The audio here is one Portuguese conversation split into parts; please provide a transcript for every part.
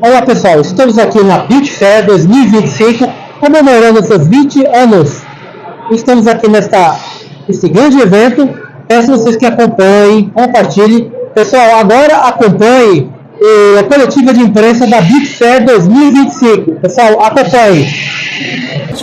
Olá pessoal, estamos aqui na Beauty Fair 2025, comemorando seus 20 anos. Estamos aqui nesse grande evento. Peço a vocês que acompanhem, compartilhem. Pessoal, agora acompanhe a coletiva de imprensa da Beauty Fair 2025. Pessoal, acompanhe.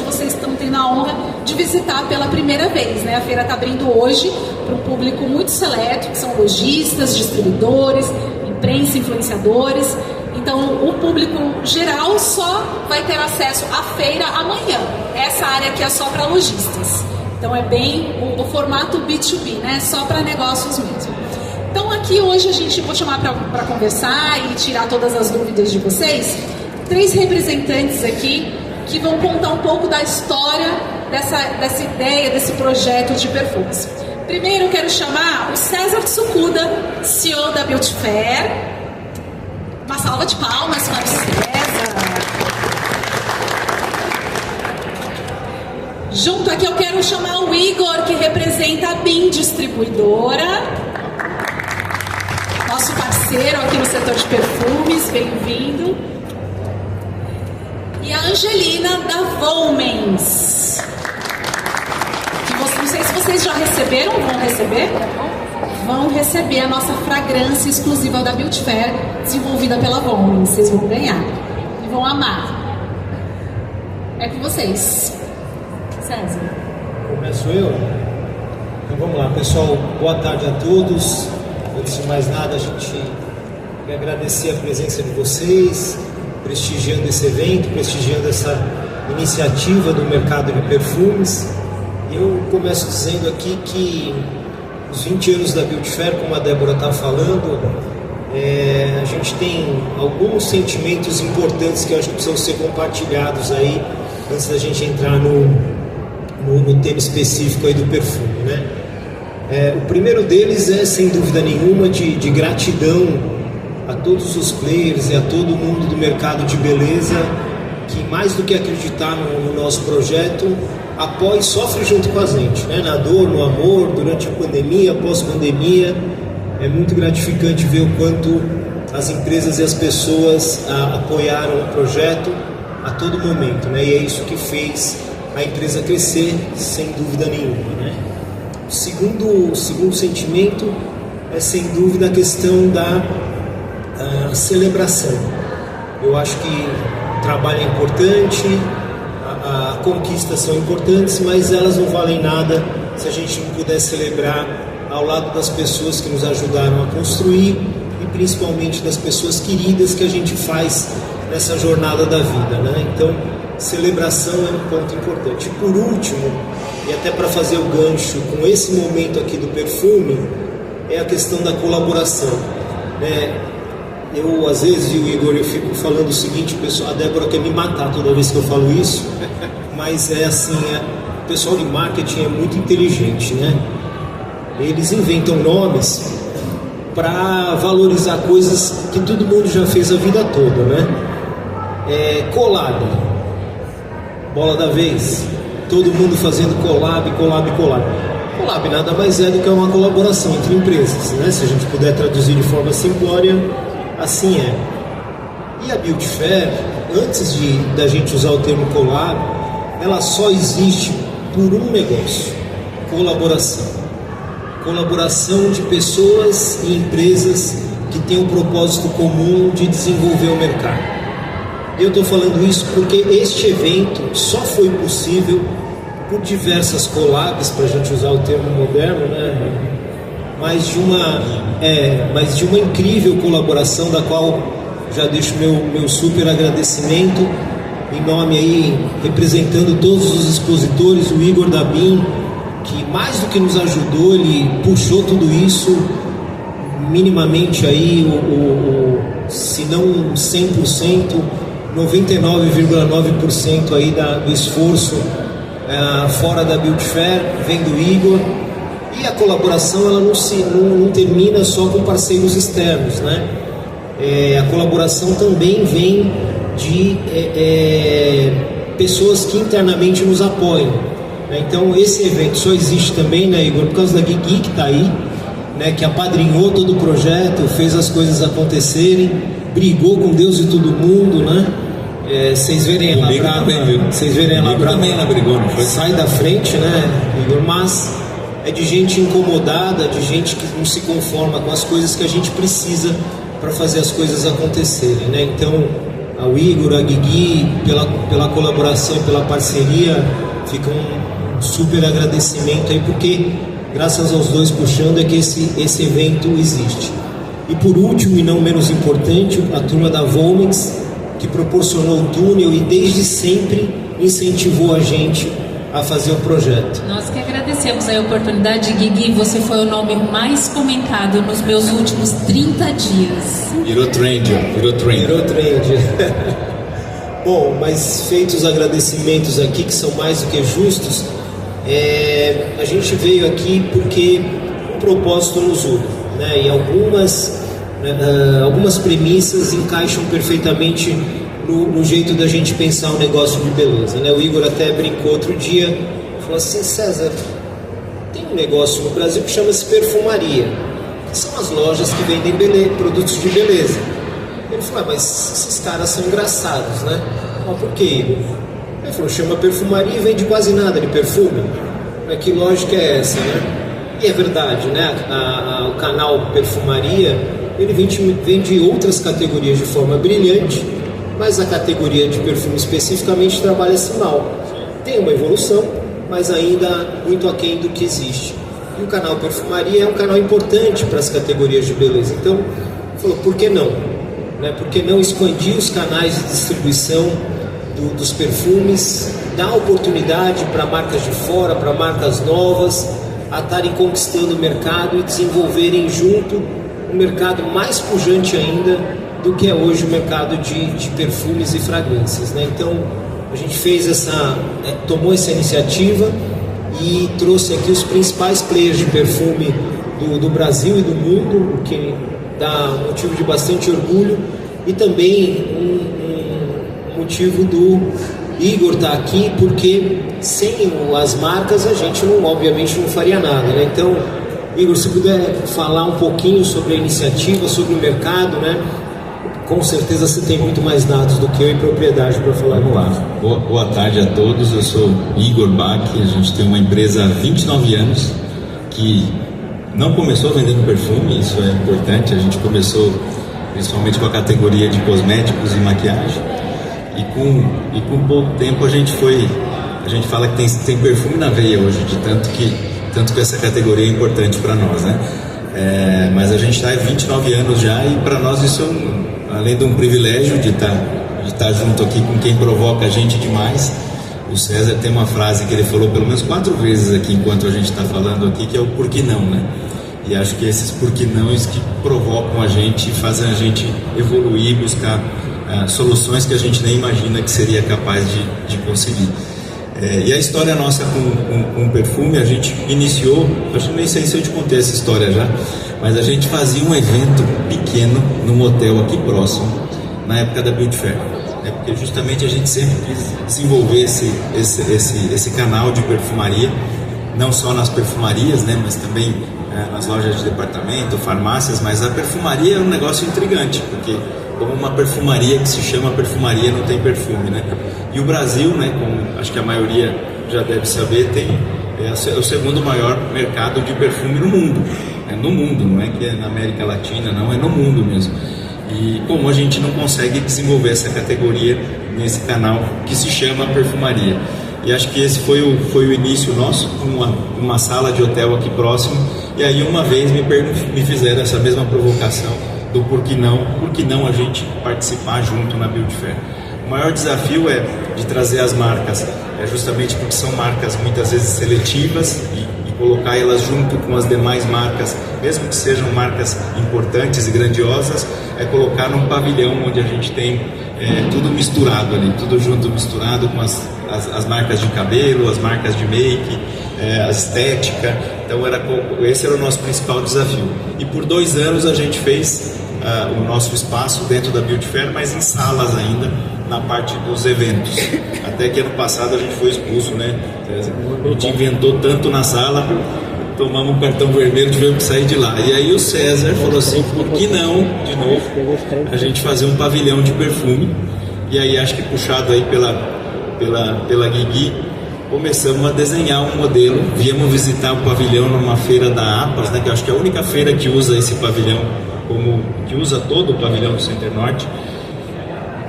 Vocês estão tendo a honra de visitar pela primeira vez, né? A feira está abrindo hoje para um público muito seleto, que são lojistas, distribuidores, imprensa, influenciadores. Então, o público geral só vai ter acesso à feira amanhã. Essa área aqui é só para lojistas. Então, é bem o formato B2B, né? Só para negócios mesmo. Então, aqui hoje vou chamar para conversar e tirar todas as dúvidas de vocês 3 representantes aqui que vão contar um pouco da história dessa ideia, desse projeto de perfumes. Primeiro, eu quero chamar o César Tsukuda, CEO da Beauty Fair. Uma salva de palmas para o César. Junto aqui eu quero chamar o Igor, que representa a BIM Distribuidora. Nosso parceiro aqui no setor de perfumes, bem-vindo. E a Angelina da Volmens. Não sei se vocês já receberam, vão receber? Vão receber a nossa fragrância exclusiva da Beauty Fair, desenvolvida pela Volmens. Vocês vão ganhar e vão amar. É com vocês, César. Começo eu? Então vamos lá, pessoal. Boa tarde a todos. Antes de mais nada, a gente quer agradecer a presença de vocês, prestigiando esse evento, prestigiando essa iniciativa do mercado de perfumes. Eu começo dizendo aqui que os 20 anos da Beauty Fair, como a Débora está falando, a gente tem alguns sentimentos importantes que eu acho que precisam ser compartilhados aí, antes da gente entrar no tema específico aí do perfume, né? O primeiro deles é, sem dúvida nenhuma, de gratidão a todos os players e a todo mundo do mercado de beleza que, mais do que acreditar no nosso projeto, apoia e sofre junto com a gente, né? Na dor, no amor, durante a pandemia, pós-pandemia. É muito gratificante ver o quanto as empresas e as pessoas apoiaram o projeto a todo momento, né? E é isso que fez a empresa crescer, sem dúvida nenhuma, né? O segundo sentimento é, sem dúvida, a questão da celebração. Eu acho que o trabalho é importante, a conquistas são importantes, mas elas não valem nada se a gente não puder celebrar ao lado das pessoas que nos ajudaram a construir e principalmente das pessoas queridas que a gente faz nessa jornada da vida, né? Então, celebração é um ponto importante. E por último, e até para fazer o gancho com esse momento aqui do perfume, é a questão da colaboração, né? Eu, às vezes, e o Igor, eu fico falando o seguinte, pessoal, a Débora quer me matar toda vez que eu falo isso, mas é assim, o pessoal de marketing é muito inteligente, né? Eles inventam nomes para valorizar coisas que todo mundo já fez a vida toda, né? Collab, bola da vez, todo mundo fazendo collab. Collab nada mais é do que uma colaboração entre empresas, né? Se a gente puder traduzir de forma simplória, assim é. E a Beauty Fair, antes da gente usar o termo collab, ela só existe por um negócio: colaboração de pessoas e empresas que têm um propósito comum de desenvolver o mercado. Eu estou falando isso porque este evento só foi possível por diversas collabs, para a gente usar o termo moderno, né? Mas de uma incrível colaboração, da qual já deixo meu super agradecimento em nome aí, representando todos os expositores, o Igor da BIM, que mais do que nos ajudou, ele puxou tudo isso minimamente aí, se não 100%, 99,9% aí do esforço fora da Beauty Fair, vem do Igor. E a colaboração, ela não termina só com parceiros externos, né? A colaboração também vem de pessoas que internamente nos apoiam, né? Então esse evento só existe também, né, Igor, por causa da Gui que está aí, né, que apadrinhou todo o projeto, fez as coisas acontecerem, brigou com Deus e todo mundo, né? Vocês verem ela brava, vocês verem ela brava, também ela brigou, não foi? Sai da frente, né, Igor? Mas é de gente incomodada, de gente que não se conforma com as coisas que a gente precisa para fazer as coisas acontecerem, né? Então, ao Igor, a Guigui, pela colaboração, pela parceria, fica um super agradecimento aí, porque graças aos dois puxando é que esse evento existe. E por último, e não menos importante, a turma da Volmix, que proporcionou o túnel e desde sempre incentivou a gente a fazer o projeto. Nós que agradecemos a oportunidade, Guigui. Você foi o nome mais comentado nos meus últimos 30 dias. Virou trend. Bom, mas feitos os agradecimentos aqui, que são mais do que justos, a gente veio aqui porque um propósito nos une, né? E algumas premissas encaixam perfeitamente no jeito da gente pensar o negócio de beleza, né? O Igor até brincou outro dia, falou assim: César, tem um negócio no Brasil que chama-se perfumaria, que são as lojas que vendem produtos de beleza. Ele falou: mas esses caras são engraçados, né? Mas por que, Igor? Ele falou: chama perfumaria e vende quase nada de perfume. Mas que lógica é essa, né? E é verdade, né? O canal Perfumaria, ele vende outras categorias de forma brilhante, mas a categoria de perfume especificamente trabalha-se mal. Tem uma evolução, mas ainda muito aquém do que existe. E o canal Perfumaria é um canal importante para as categorias de beleza. Então, falou, por que não? Né? Por que não expandir os canais de distribuição dos perfumes, dar oportunidade para marcas de fora, para marcas novas, a estarem conquistando o mercado e desenvolverem junto um mercado mais pujante ainda do que é hoje o mercado de perfumes e fragrâncias, né? Então a gente tomou essa iniciativa e trouxe aqui os principais players de perfume do Brasil e do mundo, o que dá motivo de bastante orgulho, e também um motivo do Igor estar aqui, porque sem as marcas a gente obviamente não faria nada, né? Então, Igor, se puder falar um pouquinho sobre a iniciativa, sobre o mercado, né? Com certeza você tem muito mais dados do que eu e propriedade para falar. Vamos lá. Boa tarde a todos, eu sou Igor Bach, a gente tem uma empresa há 29 anos que não começou vendendo perfume, isso é importante, a gente começou principalmente com a categoria de cosméticos e maquiagem, e com pouco tempo a gente fala que tem perfume na veia hoje, de tanto que essa categoria é importante para nós, né? Mas a gente está há 29 anos já, e para nós isso além de um privilégio de estar junto aqui com quem provoca a gente demais. O César tem uma frase que ele falou pelo menos 4 vezes aqui enquanto a gente está falando aqui, que é o por que não, né? E acho que esses por que não que provocam a gente e fazem a gente evoluir, buscar soluções que a gente nem imagina que seria capaz de conseguir. E a história nossa com perfume, a gente iniciou, acho que nem sei se eu te contei essa história já, mas a gente fazia um evento pequeno num hotel aqui próximo, na época da Beauty Fair, porque justamente a gente sempre quis desenvolver esse canal de perfumaria, não só nas perfumarias, né, mas também nas lojas de departamento, farmácias. Mas a perfumaria é um negócio intrigante, porque como uma perfumaria que se chama perfumaria não tem perfume, né? E o Brasil, né, como acho que a maioria já deve saber, é o segundo maior mercado de perfume no mundo. No mundo, não é que é na América Latina, não, é no mundo mesmo. E como a gente não consegue desenvolver essa categoria nesse canal que se chama perfumaria. E acho que esse foi o início nosso, uma sala de hotel aqui próximo. E aí uma vez me fizeram essa mesma provocação do por que não a gente participar junto na Beauty Fair. O maior desafio de trazer as marcas, justamente porque são marcas muitas vezes seletivas, e colocar elas junto com as demais marcas, mesmo que sejam marcas importantes e grandiosas, colocar num pavilhão onde a gente tem tudo misturado ali, tudo junto, misturado com as marcas de cabelo, as marcas de make, a estética. Então esse era o nosso principal desafio. E por 2 anos a gente fez o nosso espaço dentro da Beauty Fair, mas em salas ainda, na parte dos eventos. Até que ano passado a gente foi expulso, né? A gente inventou tanto na sala tomamos um cartão vermelho, tivemos que sair de lá. E aí o César falou assim, por que não, de novo, a gente fazer um pavilhão de perfume? E aí acho que puxado aí pela Guigui, começamos a desenhar um modelo. Viemos visitar o pavilhão numa feira da APAS, né, que eu acho que é a única feira que usa esse pavilhão, que usa todo o pavilhão do Center Norte.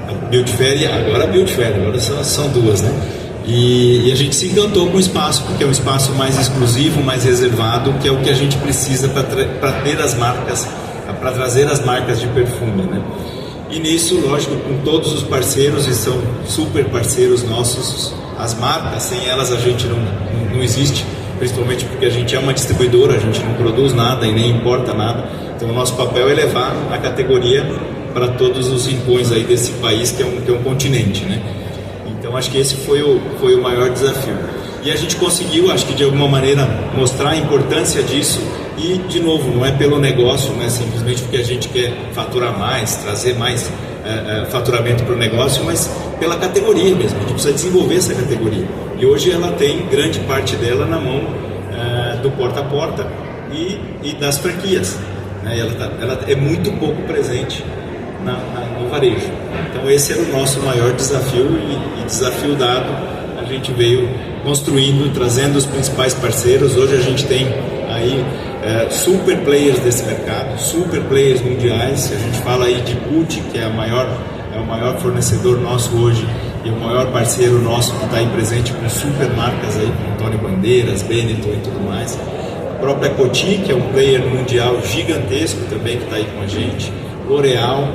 A Beauty Fair, agora são duas, né? E a gente se encantou com o espaço, porque é um espaço mais exclusivo, mais reservado, que é o que a gente precisa para ter as marcas, para trazer as marcas de perfume, né? E nisso, lógico, com todos os parceiros, e são super parceiros nossos, as marcas, sem elas a gente não existe, principalmente porque a gente é uma distribuidora, a gente não produz nada e nem importa nada. Então o nosso papel é levar a categoria para todos os rincões aí desse país, que é um continente, né? Então acho que esse foi o maior desafio. E a gente conseguiu, acho que de alguma maneira, mostrar a importância disso. E, de novo, não é pelo negócio, não é simplesmente porque a gente quer faturar mais, trazer mais faturamento para o negócio, mas pela categoria mesmo. A gente precisa desenvolver essa categoria. E hoje ela tem grande parte dela na mão do porta a porta e das franquias, né? Ela é muito pouco presente no varejo. Então esse era o nosso maior desafio, e desafio dado, a gente veio construindo, trazendo os principais parceiros. Hoje a gente tem aí super players desse mercado, super players mundiais. A gente fala aí de Gucci, que é o maior fornecedor nosso hoje e o maior parceiro nosso, que está aí presente com super marcas aí, com Antônio Bandeiras, Benetton e tudo mais. A própria Coty, que é um player mundial gigantesco também, que está aí com a gente. L'Oréal,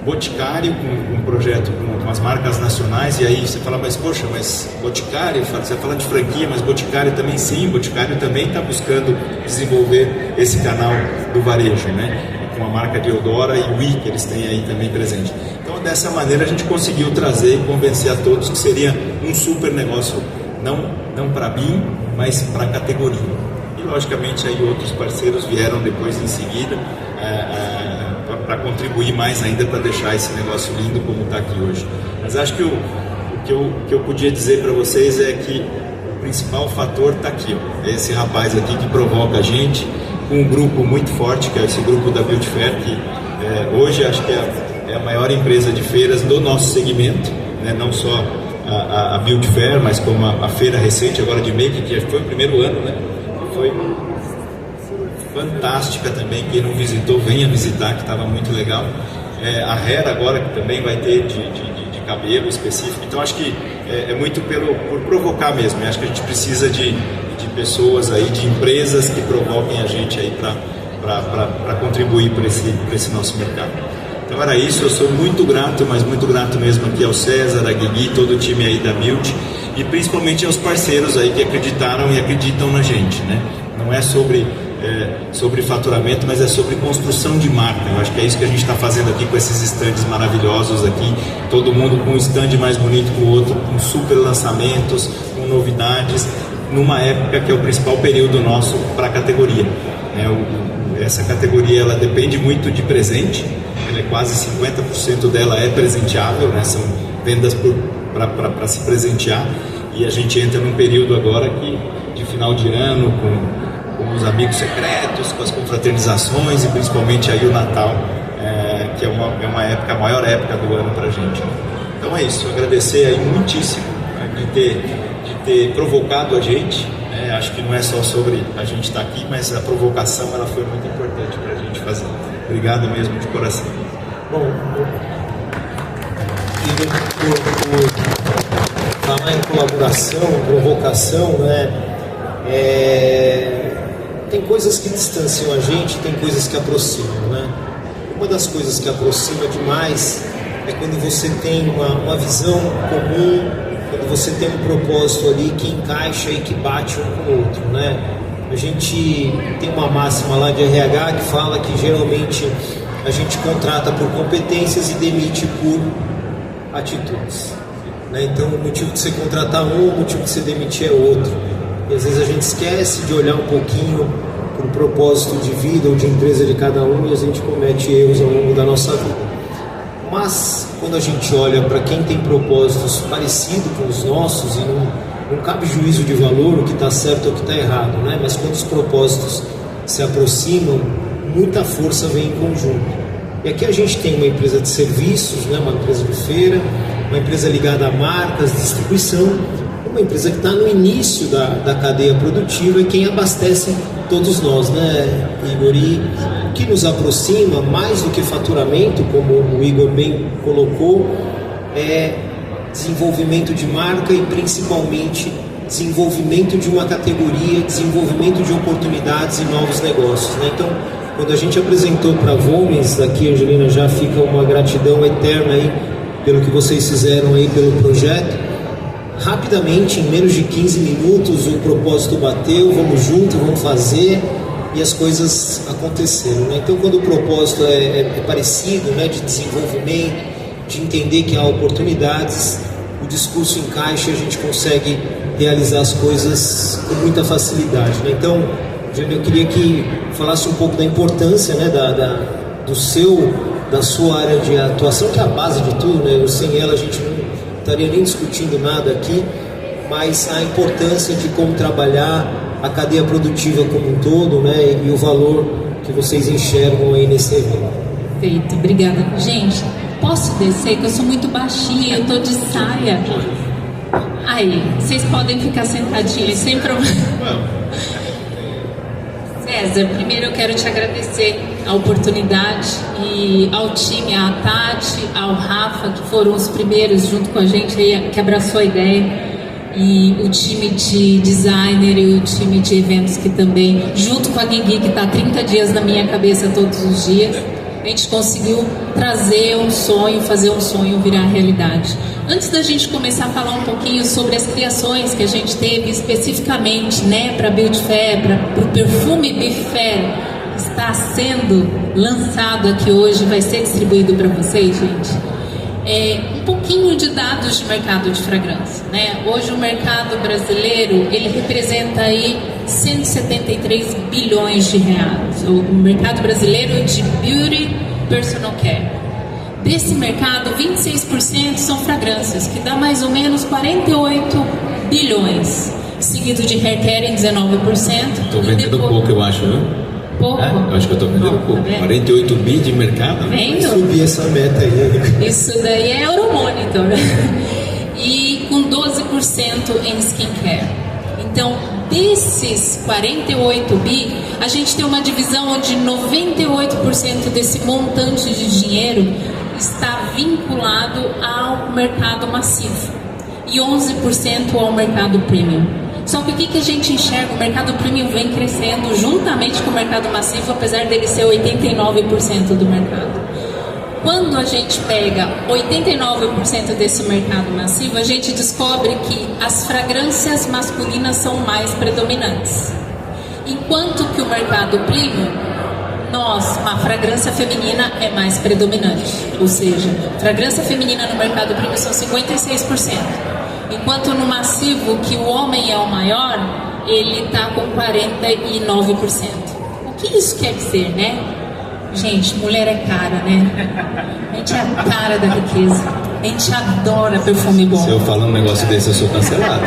Boticário, com um projeto com as marcas nacionais. E aí você fala, mas poxa, mas Boticário, você fala de franquia, mas Boticário também sim, Boticário também está buscando desenvolver esse canal do varejo, né? Com a marca de Eudora e Wii, que eles têm aí também presente. Então dessa maneira a gente conseguiu trazer e convencer a todos que seria um super negócio, não para BIM, mas para a categoria. E logicamente aí outros parceiros vieram depois em seguida, para contribuir mais ainda para deixar esse negócio lindo como está aqui hoje. Mas acho que o que eu podia dizer para vocês é que o principal fator está aqui, ó. É esse rapaz aqui que provoca a gente, com um grupo muito forte, que é esse grupo da Beauty Fair, que hoje acho que é a maior empresa de feiras do nosso segmento, né? Não só a Beauty Fair, mas como a feira recente agora de Make, que foi o primeiro ano, né? Foi fantástica também. Quem não visitou, venha visitar, que estava muito legal. A Hair agora, que também vai ter de cabelo específico. Então acho que é muito por provocar mesmo. Eu acho que a gente precisa de pessoas aí, de empresas que provoquem a gente aí para contribuir para esse nosso mercado. Então era isso. Eu sou muito grato, mas muito grato mesmo aqui ao César, a Guigui, todo o time aí da Beauty, e principalmente aos parceiros aí que acreditaram e acreditam na gente, né? Não é sobre faturamento, mas é sobre construção de marca. Eu acho que é isso que a gente está fazendo aqui com esses estandes maravilhosos aqui, todo mundo com um stand mais bonito que o outro, com super lançamentos, com novidades, numa época que é o principal período nosso para a categoria. Essa categoria ela depende muito de presente, ela é quase 50% dela é presenteável, né? São vendas para se presentear, e a gente entra num período agora de final de ano, com os amigos secretos, com as confraternizações, e principalmente aí o Natal, que é uma época, a maior época do ano para a gente. Então é isso, agradecer aí muitíssimo, né, de ter provocado a gente, né? Acho que não é só sobre a gente estar aqui, mas a provocação ela foi muito importante para a gente fazer. Obrigado mesmo de coração. Bom, por falar em colaboração, provocação, né? Tem coisas que distanciam a gente, tem coisas que aproximam, né? Uma das coisas que aproxima demais é quando você tem uma visão comum, quando você tem um propósito ali que encaixa e que bate um com o outro, né? A gente tem uma máxima lá de RH que fala que geralmente a gente contrata por competências e demite por atitudes, né? Então o motivo de você contratar um, o motivo de você demitir é outro. E às vezes a gente esquece de olhar um pouquinho para o propósito de vida ou de empresa de cada um, e a gente comete erros ao longo da nossa vida. Mas quando a gente olha para quem tem propósitos parecidos com os nossos e não cabe juízo de valor, o que está certo ou o que está errado, né? Mas quando os propósitos se aproximam, muita força vem em conjunto. E aqui a gente tem uma empresa de serviços, né? Uma empresa de feira, uma empresa ligada a marcas, distribuição, uma empresa que está no início da cadeia produtiva e quem abastece todos nós, né, Igor? E o que nos aproxima, mais do que faturamento, como o Igor bem colocou, é desenvolvimento de marca e principalmente desenvolvimento de uma categoria, desenvolvimento de oportunidades e novos negócios, né? Então, quando a gente apresentou para a Volmens, aqui, Angelina, já fica uma gratidão eterna aí pelo que vocês fizeram aí pelo projeto. Rapidamente, em menos de 15 minutos, o propósito bateu, vamos junto, vamos fazer, e as coisas aconteceram, né? Então, quando o propósito é parecido, né, de desenvolvimento, de entender que há oportunidades, o discurso encaixa e a gente consegue realizar as coisas com muita facilidade, né? Então, eu queria que falasse um pouco da importância, né, da sua área de atuação, que é a base de tudo, né? Sem ela a gente não estaria nem discutindo nada aqui, mas a importância de como trabalhar a cadeia produtiva como um todo, né, e o valor que vocês enxergam aí nesse evento. Perfeito, obrigada. Gente, posso descer, que eu sou muito baixinha, eu tô de saia. Aí, vocês podem ficar sentadinhos sem problema. César, primeiro eu quero te agradecer a oportunidade e ao time, à Tati, ao Rafa, que foram os primeiros junto com a gente aí, que abraçou a ideia, e o time de designer e o time de eventos que também, junto com a Guigui, que está 30 dias na minha cabeça todos os dias, a gente conseguiu trazer um sonho, fazer um sonho virar realidade. Antes da gente começar a falar um pouquinho sobre as criações que a gente teve especificamente, né, para a Beauty Fair, para o perfume Beauty Fair, que está sendo lançado aqui hoje, vai ser distribuído para vocês, gente. Um pouquinho de dados de mercado de fragrância, né? Hoje o mercado brasileiro, ele representa aí 173 bilhões de reais. O mercado brasileiro de Beauty Personal Care. Desse mercado, 26% são fragrâncias, que dá mais ou menos 48 bilhões, seguido de hair care em 19%. Estou vendendo pouco, eu acho, viu? Pouco? Eu acho que eu estou vendendo pouco. Tá 48 bi de mercado. Vendo? Subir essa meta aí. Isso daí é Euromonitor. E com 12% em skincare. Então, desses 48 bi, a gente tem uma divisão onde 98% desse montante de dinheiro está vinculado ao mercado massivo e 11% ao mercado premium. Só que o que a gente enxerga? O mercado premium vem crescendo juntamente com o mercado massivo, apesar dele ser 89% do mercado. Quando a gente pega 89% desse mercado massivo, a gente descobre que as fragrâncias masculinas são mais predominantes. Enquanto que o mercado premium, a fragrância feminina é mais predominante. Ou seja, fragrância feminina no mercado premium são 56%. Enquanto no massivo, que o homem é o maior, ele está com 49%. O que isso quer dizer, né? Gente, mulher é cara, né? A gente é a cara da riqueza. A gente adora perfume bom. Se eu falar um negócio desse, eu sou cancelado.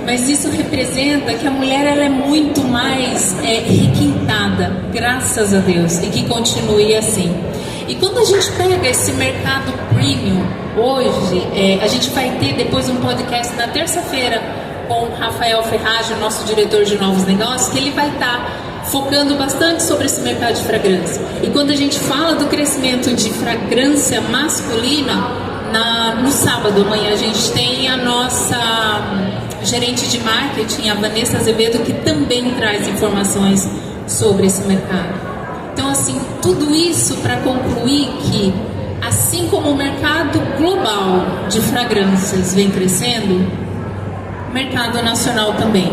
Mas isso representa que a mulher ela é muito mais requintada, graças a Deus, e que continue assim. E quando a gente pega esse mercado premium, hoje, a gente vai ter depois um podcast na terça-feira com o Rafael Ferragem, nosso diretor de novos negócios, que ele vai estar focando bastante sobre esse mercado de fragrância. E quando a gente fala do crescimento de fragrância masculina, no sábado amanhã a gente tem a nossa gerente de marketing, a Vanessa Azevedo, que também traz informações sobre esse mercado. Então, assim, tudo isso para concluir que, assim como o mercado global de fragrâncias vem crescendo, o mercado nacional também.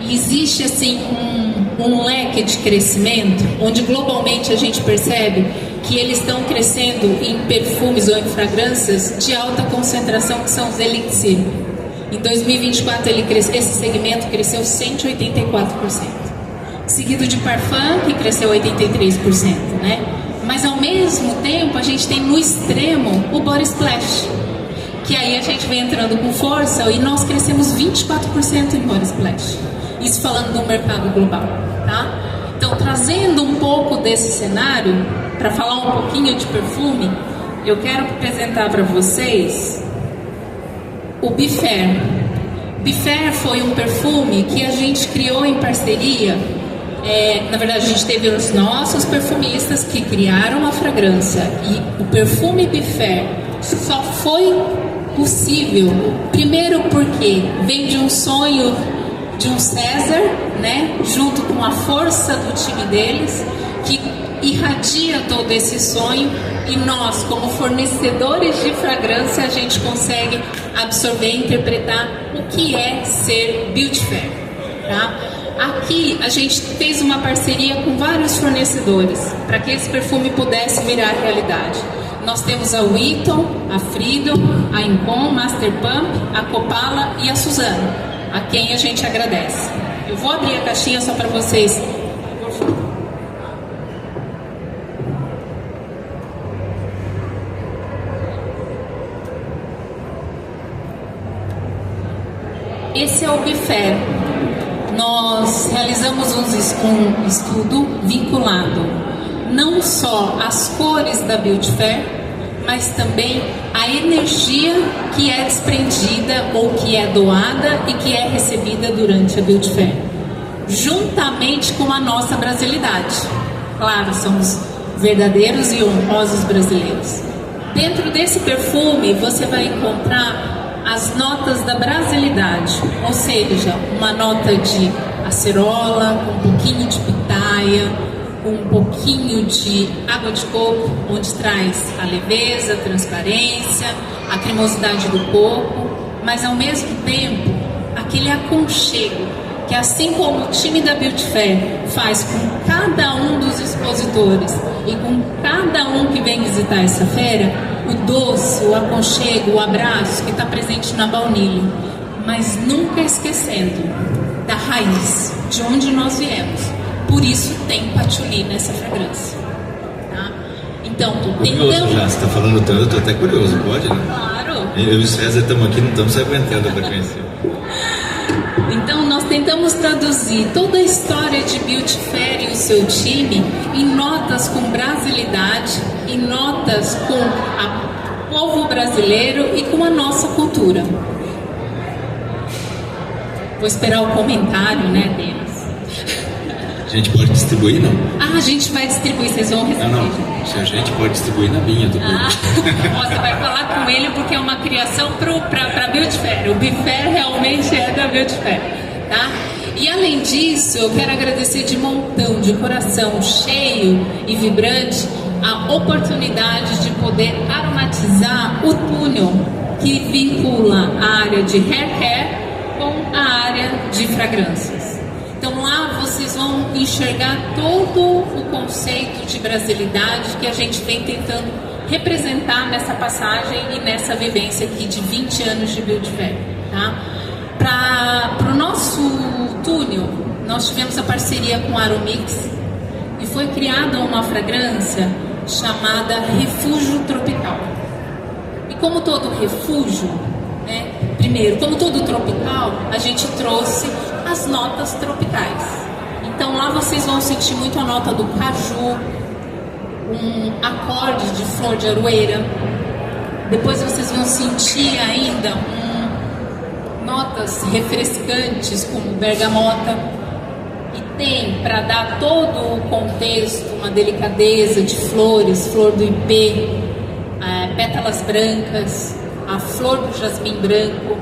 E existe, assim, um leque de crescimento, onde globalmente a gente percebe que eles estão crescendo em perfumes ou em fragrâncias de alta concentração, que são os elixir. Em 2024, esse segmento cresceu 184%. Seguido de parfum, que cresceu 83%, né? Mas ao mesmo tempo, a gente tem no extremo o body splash, que aí a gente vem entrando com força e nós crescemos 24% em Body Splash. Isso falando do mercado global, tá? Então, trazendo um pouco desse cenário, para falar um pouquinho de perfume, eu quero apresentar para vocês o Bifair. Bifair foi um perfume que a gente criou em parceria. Na verdade, a gente teve os nossos perfumistas que criaram a fragrância. E o perfume Bifair só foi possível, primeiro porque vem de um sonho de um César, né, junto com a força do time deles, que irradia todo esse sonho, e nós, como fornecedores de fragrância, a gente consegue absorver e interpretar o que é ser Beauty Fair, tá? Aqui a gente fez uma parceria com vários fornecedores para que esse perfume pudesse virar realidade. Nós temos a Witton, a Freedom, a Incon, Master Pump, a Copala e a Suzano, a quem a gente agradece. Eu vou abrir a caixinha só para vocês. Esse é o Bifair. Nós realizamos um estudo vinculado não só às cores da Beauty Fair, mas também a energia que é desprendida ou que é doada e que é recebida durante a Beauty Fair, juntamente com a nossa brasilidade. Claro, somos verdadeiros e honrosos brasileiros. Dentro desse perfume você vai encontrar as notas da brasilidade, ou seja, uma nota de acerola, um pouquinho de pitaia, um pouquinho de água de coco, onde traz a leveza, a transparência, a cremosidade do coco, mas ao mesmo tempo aquele aconchego que, assim como o time da Beauty Fair faz com cada um dos expositores e com cada um que vem visitar essa feira, o doce, o aconchego, o abraço que está presente na baunilha, mas nunca esquecendo da raiz, de onde nós viemos. Por isso tem patchouli nessa fragrância, tá? Então, curioso já, você está falando tanto, eu estou até curioso, pode, né? Claro. Eu e o César estamos aqui, não estamos se aguentando para conhecer. Então, nós tentamos traduzir toda a história de Beauty Fair e o seu time em notas com brasilidade, em notas com o povo brasileiro e com a nossa cultura. Vou esperar o comentário, né, deles. A gente pode distribuir, não? Ah, a gente vai distribuir, vocês vão receber. Não. Se a gente pode distribuir na minha, do você vai falar com ele porque é uma criação para Beauty Fair. O Bifair realmente é da Beauty Fair, tá? E além disso, eu quero agradecer de montão, de coração cheio e vibrante, a oportunidade de poder aromatizar o túnel que vincula a área de hair care com a área de fragrâncias. Então lá vocês vão enxergar todo o conceito de brasilidade que a gente vem tentando representar nessa passagem e nessa vivência aqui de 20 anos de Beauty Fair, tá? Para o nosso túnel, nós tivemos a parceria com a Aromix e foi criada uma fragrância chamada Refúgio Tropical. E como todo refúgio, né, primeiro, como todo tropical, a gente trouxe as notas tropicais. Então lá vocês vão sentir muito a nota do caju, um acorde de flor de aroeira. Depois vocês vão sentir ainda notas refrescantes como bergamota. E tem, para dar todo o contexto, uma delicadeza de flores, flor do ipê, pétalas brancas, a flor do jasmim branco.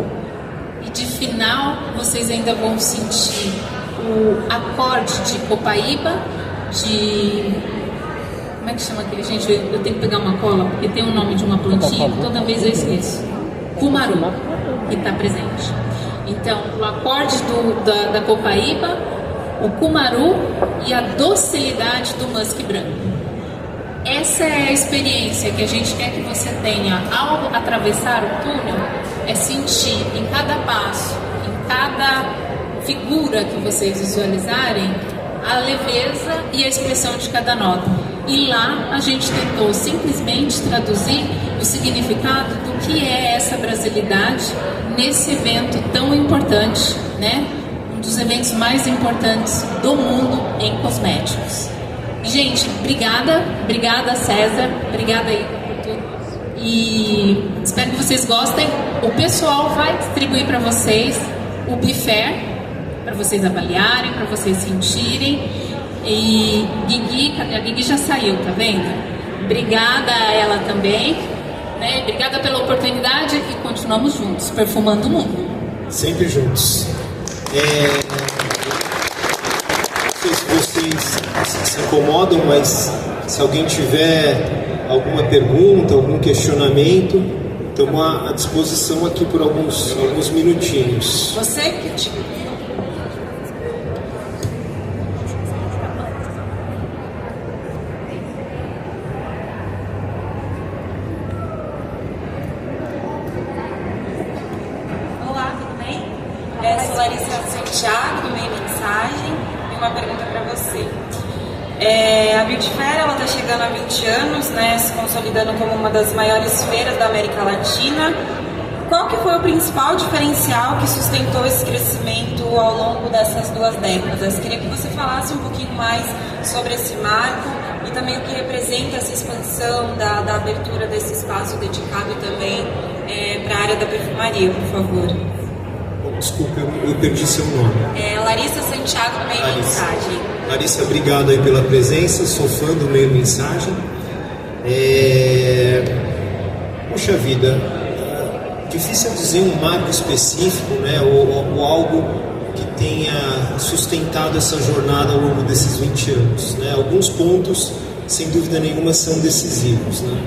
E de final, vocês ainda vão sentir o acorde de copaíba, de... Como é que chama aquele, gente? Eu tenho que pegar uma cola, porque tem o nome de uma plantinha que toda vez eu esqueço. Cumaru, que está presente. Então, o acorde da copaíba, o cumaru e a docilidade do musk branco. Essa é a experiência que a gente quer que você tenha ao atravessar o túnel, é sentir em cada passo, em cada figura que vocês visualizarem, a leveza e a expressão de cada nota. E lá a gente tentou simplesmente traduzir o significado do que é essa brasilidade nesse evento tão importante, né? Um dos eventos mais importantes do mundo em cosméticos. Gente, obrigada César, obrigada aí por tudo. E espero que vocês gostem. O pessoal vai distribuir para vocês o Bifair, para vocês avaliarem, para vocês sentirem. E a Guigui já saiu, tá vendo? Obrigada a ela também, né? Obrigada pela oportunidade e continuamos juntos, perfumando o mundo. Sempre juntos. Não sei se vocês se incomodam, mas se alguém tiver alguma pergunta, algum questionamento, estamos à disposição aqui por alguns minutinhos. Você que sou Larissa Santiago, do Meio Mensagem, e uma pergunta para você. A Beauty Fair está chegando há 20 anos, né, se consolidando como uma das maiores feiras da América Latina. Qual que foi o principal diferencial que sustentou esse crescimento ao longo dessas 2 décadas? Queria que você falasse um pouquinho mais sobre esse marco e também o que representa essa expansão da abertura desse espaço dedicado também para a área da perfumaria, por favor. Desculpa, eu perdi seu nome. Larissa Santiago, do Meio Mensagem. Larissa, obrigado aí pela presença, sou fã do Meio Mensagem. Poxa vida, difícil dizer um marco específico, né, ou algo que tenha sustentado essa jornada ao longo desses 20 anos. Né? Alguns pontos, sem dúvida nenhuma, são decisivos. Né?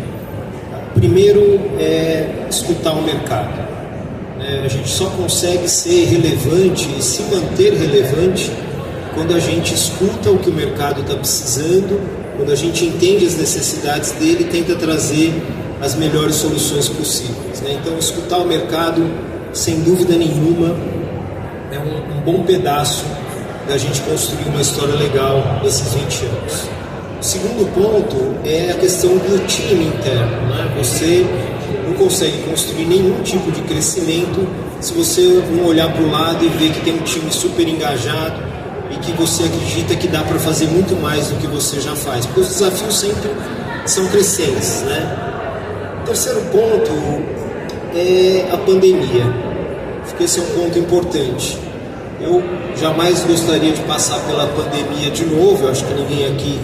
Primeiro é escutar o mercado. A gente só consegue ser relevante e se manter relevante quando a gente escuta o que o mercado está precisando, quando a gente entende as necessidades dele e tenta trazer as melhores soluções possíveis. Então, escutar o mercado, sem dúvida nenhuma, é um bom pedaço da gente construir uma história legal nesses 20 anos. O segundo ponto é a questão do time interno. Né? Você não consegue construir nenhum tipo de crescimento se você não olhar para o lado e ver que tem um time super engajado e que você acredita que dá para fazer muito mais do que você já faz, porque os desafios sempre são crescentes, né? O terceiro ponto é a pandemia. Acho que esse é um ponto importante. Eu jamais gostaria de passar pela pandemia de novo, eu acho que ninguém aqui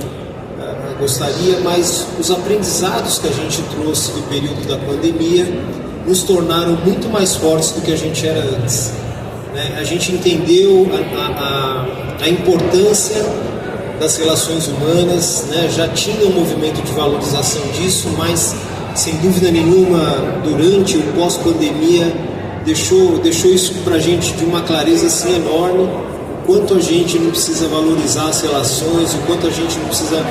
gostaria, mas os aprendizados que a gente trouxe do período da pandemia nos tornaram muito mais fortes do que a gente era antes. A gente entendeu a importância das relações humanas, já tinha um movimento de valorização disso, mas sem dúvida nenhuma, durante o pós-pandemia, deixou isso para a gente de uma clareza assim enorme, o quanto a gente não precisa valorizar as relações, o quanto a gente não precisa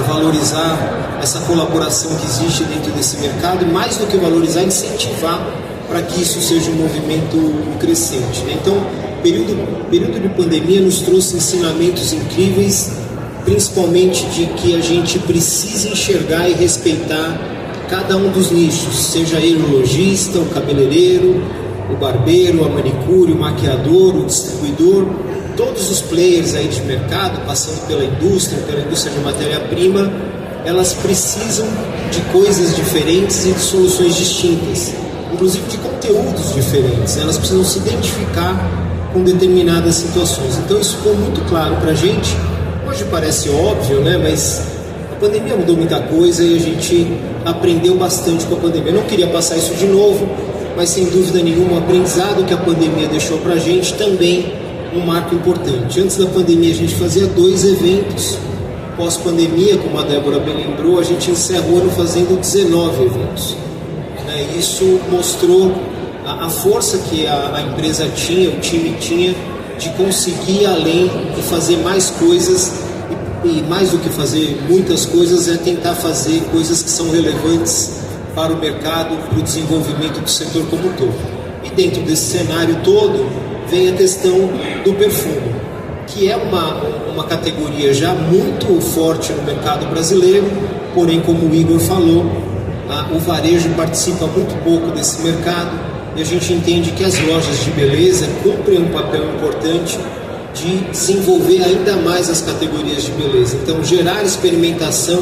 valorizar essa colaboração que existe dentro desse mercado, e mais do que valorizar, incentivar para que isso seja um movimento crescente. Então, o período de pandemia nos trouxe ensinamentos incríveis, principalmente de que a gente precisa enxergar e respeitar cada um dos nichos, seja ele o lojista, o cabeleireiro, o barbeiro, a manicure, o maquiador, o distribuidor, todos os players aí de mercado, passando pela indústria de matéria-prima, elas precisam de coisas diferentes e de soluções distintas, inclusive de conteúdos diferentes. Elas precisam se identificar com determinadas situações. Então isso ficou muito claro para a gente. Hoje parece óbvio, né? Mas a pandemia mudou muita coisa e a gente aprendeu bastante com a pandemia. Eu não queria passar isso de novo, mas sem dúvida nenhuma o aprendizado que a pandemia deixou para a gente também um marco importante. Antes da pandemia a gente fazia 2 eventos. Pós-pandemia, como a Débora bem lembrou, a gente encerrou o ano fazendo 19 eventos. Isso mostrou a força que a empresa tinha, o time tinha, de conseguir ir além e fazer mais coisas, e mais do que fazer muitas coisas, é tentar fazer coisas que são relevantes para o mercado, para o desenvolvimento do setor como um todo. E dentro desse cenário todo, vem a questão do perfume. que é uma categoria já muito forte no mercado brasileiro, porém, como o Igor falou, o varejo participa muito pouco desse mercado e a gente entende que as lojas de beleza cumprem um papel importante de desenvolver ainda mais as categorias de beleza. Então, gerar experimentação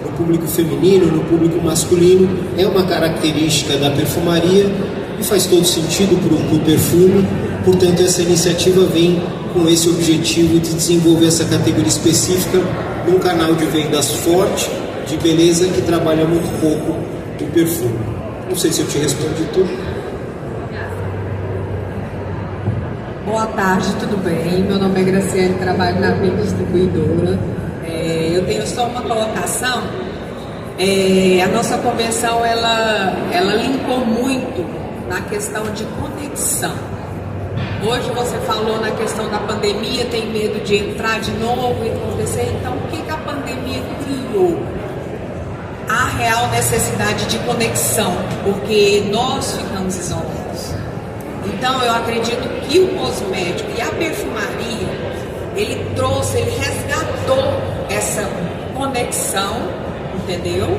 no público feminino, no público masculino, é uma característica da perfumaria e faz todo sentido para o perfume. Portanto, essa iniciativa vem com esse objetivo de desenvolver essa categoria específica num canal de vendas forte, de beleza, que trabalha muito pouco o perfume. Não sei se eu te respondi tudo. Boa tarde, tudo bem? Meu nome é Graciane, trabalho na Vim Distribuidora. Eu tenho só uma colocação. A nossa convenção, ela linkou muito na questão de conexão. Hoje você falou na questão da pandemia, tem medo de entrar de novo e acontecer. Então, o que a pandemia criou? A real necessidade de conexão, porque nós ficamos isolados. Então, eu acredito que o cosmético e a perfumaria, ele resgatou essa conexão, entendeu?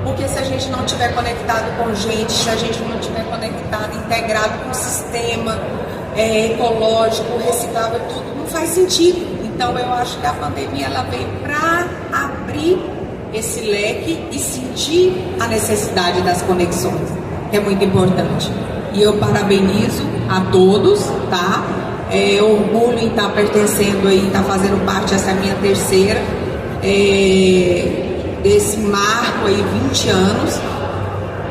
Porque se a gente não estiver conectado com gente, se a gente não estiver conectado, integrado com o sistema ecológico, reciclável, tudo, não faz sentido. Então, eu acho que a pandemia, ela veio para abrir esse leque e sentir a necessidade das conexões, que é muito importante. E eu parabenizo a todos, tá? Orgulho em estar pertencendo aí, estar fazendo parte, essa minha terceira, desse marco aí, 20 anos,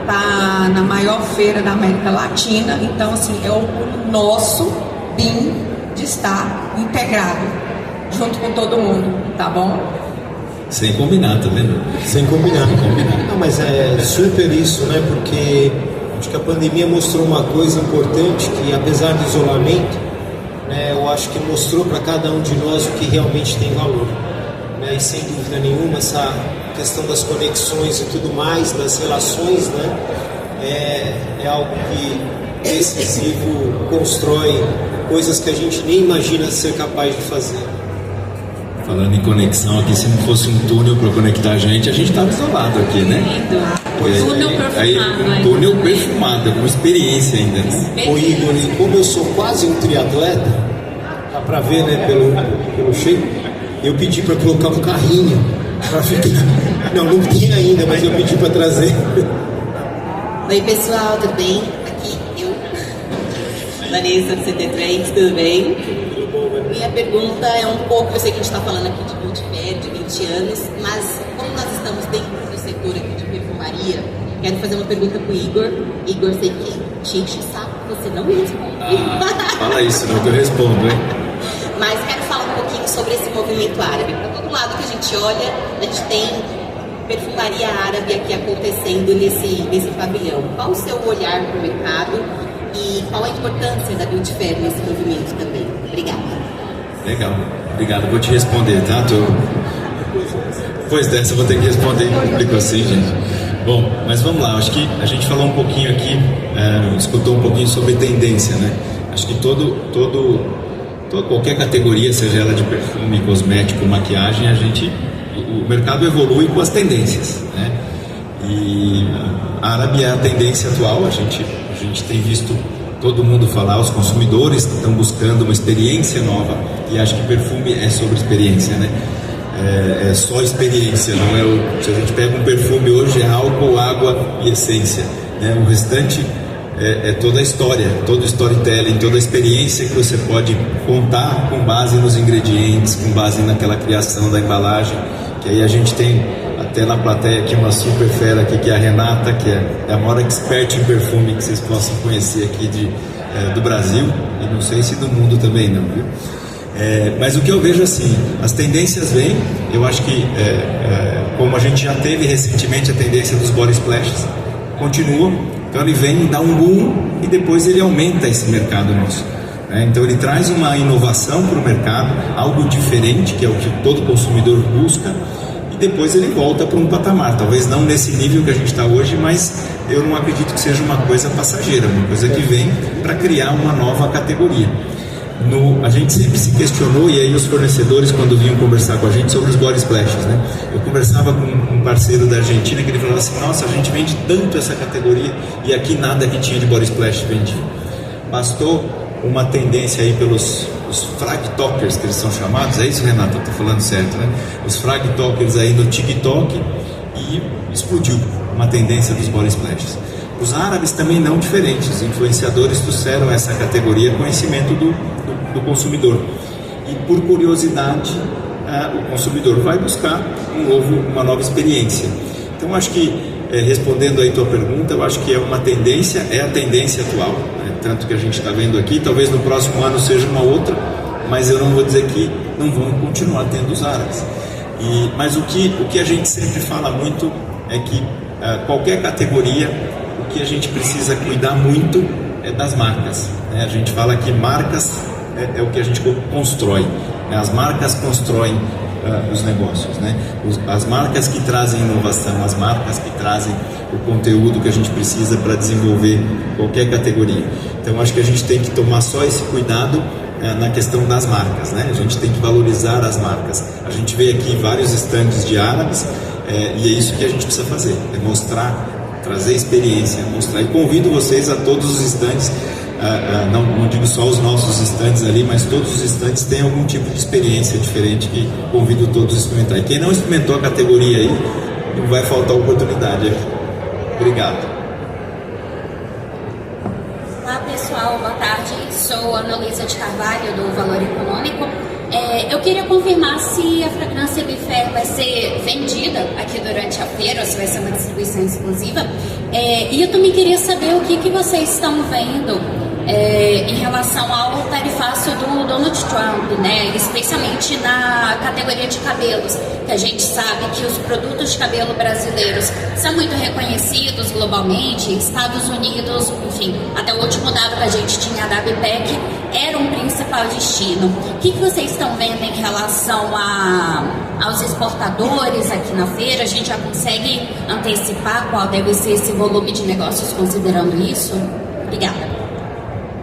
tá na maior feira da América Latina. Então, assim, é orgulho nosso, BIM, de estar integrado, junto com todo mundo, tá bom? Sem combinar, tá vendo? Sem combinar. Não, mas é super isso, né? Porque acho que a pandemia mostrou uma coisa importante, que apesar do isolamento, né, eu acho que mostrou para cada um de nós o que realmente tem valor. Né? E sem dúvida nenhuma, essa questão das conexões e tudo mais, das relações, né, é algo que decisivo, constrói coisas que a gente nem imagina ser capaz de fazer. Falando em conexão aqui, se não fosse um túnel para conectar a gente estava isolado aqui, né? Túnel perfumado. Um túnel perfumado, com experiência ainda. Ô Igor, e como eu sou quase um triatleta, dá pra ver, né, pelo shape, eu pedi pra colocar um carrinho pra ficar. Não tinha ainda, mas eu pedi pra trazer. Oi pessoal, tudo bem? Aqui eu, Vanessa do CT3, tudo bem? Minha pergunta é um pouco, eu sei que a gente está falando aqui de Beauty Fair, de 20 anos, mas como nós estamos dentro do setor aqui de perfumaria, quero fazer uma pergunta para o Igor. Igor, sei que te enche o saco, você não me responde. Fala isso, não que eu respondo, hein? Mas quero falar um pouquinho sobre esse movimento árabe. Para todo lado que a gente olha, a gente tem perfumaria árabe aqui acontecendo nesse pavilhão. Qual o seu olhar para o mercado e qual a importância da Beauty Fair nesse movimento também? Obrigada. Legal, obrigado. Vou te responder, tá? Depois dessa eu vou ter que responder em público assim, gente. Bom, mas vamos lá. Acho que a gente falou um pouquinho aqui, escutou um pouquinho sobre tendência, né? Acho que qualquer categoria, seja ela de perfume, cosmético, maquiagem, o mercado evolui com as tendências, né? E a árabe é a tendência atual. A gente tem visto todo mundo falar, os consumidores que estão buscando uma experiência nova, e acho que perfume é sobre experiência, né? É só experiência, não é se a gente pega um perfume hoje, é álcool, água e essência, né? O restante é toda a história, todo o storytelling, toda a experiência que você pode contar com base nos ingredientes, com base naquela criação da embalagem, que aí a gente tem até na plateia aqui uma super fera aqui, que é a Renata, que é a maior expert em perfume que vocês possam conhecer aqui do Brasil, e não sei se do mundo também não, viu? Mas o que eu vejo assim, as tendências vêm, eu acho que como a gente já teve recentemente a tendência dos body splashes, continua, então ele vem, dá um boom e depois ele aumenta esse mercado nosso, né? Então ele traz uma inovação para o mercado, algo diferente, que é o que todo consumidor busca, e depois ele volta para um patamar, talvez não nesse nível que a gente está hoje, mas eu não acredito que seja uma coisa passageira, uma coisa que vem para criar uma nova categoria. A gente sempre se questionou, e aí os fornecedores, quando vinham conversar com a gente sobre os body splashes, né? Eu conversava com um parceiro da Argentina que ele falava assim: nossa, a gente vende tanto essa categoria e aqui nada que tinha de body splash vendia. Bastou uma tendência aí pelos os frag talkers, que eles são chamados, é isso, Renato? Eu tô falando certo, né? Os frag talkers aí no TikTok, e explodiu uma tendência dos body splashes. Os árabes também não diferentes, os influenciadores trouxeram essa categoria conhecimento do consumidor, e por curiosidade o consumidor vai buscar uma nova experiência. Então acho que, respondendo aí tua pergunta, eu acho que é uma tendência, é a tendência atual, né? Tanto que a gente está vendo aqui, talvez no próximo ano seja uma outra, mas eu não vou dizer que não vão continuar tendo os árabes. Mas o que a gente sempre fala muito é que qualquer categoria, o que a gente precisa cuidar muito é das marcas, né? A gente fala que marcas é o que a gente constrói, né? As marcas constroem os negócios, né? As marcas que trazem inovação, as marcas que trazem o conteúdo que a gente precisa para desenvolver qualquer categoria. Então acho que a gente tem que tomar só esse cuidado na questão das marcas, né? A gente tem que valorizar as marcas. A gente vê aqui vários estandes de árabes, e é isso que a gente precisa fazer, é mostrar, trazer experiência, mostrar. E convido vocês a todos os estandes, não digo só os nossos estandes ali, mas todos os estandes têm algum tipo de experiência diferente que convido todos a experimentar. E quem não experimentou a categoria aí, não vai faltar oportunidade aqui. Obrigado. Olá pessoal, boa tarde. Sou Ana Luísa de Carvalho, do Valor Econômico. Eu queria confirmar se a fragrância Bifer vai ser vendida aqui durante a feira, ou se vai ser uma distribuição exclusiva. E eu também queria saber o que vocês estão vendo em relação ao tarifaço do Donald Trump, né? Especialmente na categoria de cabelos, que a gente sabe que os produtos de cabelo brasileiros são muito reconhecidos globalmente. Estados Unidos, enfim, até o último dado que a gente tinha da ABPEC, era um principal destino. O que vocês estão vendo em relação aos exportadores aqui na feira? A gente já consegue antecipar qual deve ser esse volume de negócios considerando isso? Obrigada.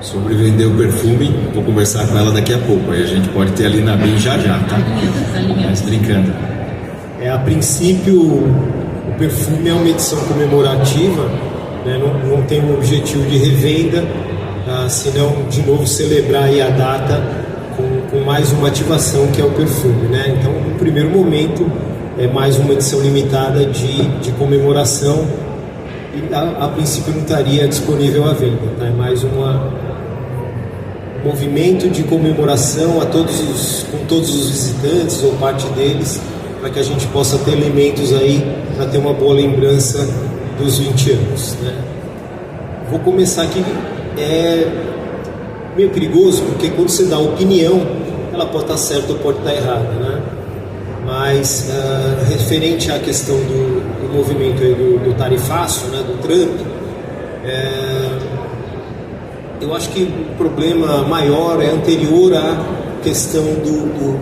Sobre vender o perfume, vou conversar com ela daqui a pouco, aí a gente pode ter ali na BIM já, tá? Mas brincando. A princípio, o perfume é uma edição comemorativa, né? Não tem um objetivo de revenda, senão, de novo, celebrar aí a data com mais uma ativação, que é o perfume, né? Então, no primeiro momento, é mais uma edição limitada de comemoração, e a princípio não estaria disponível à venda, tá? É mais um movimento de comemoração com todos os visitantes ou parte deles, para que a gente possa ter elementos aí para ter uma boa lembrança dos 20 anos, né? Vou começar aqui, é meio perigoso, porque quando você dá opinião, ela pode estar certa ou pode estar errada, né? Mas referente à questão do movimento aí do tarifaço, né, do Trump, eu acho que o problema maior é anterior à questão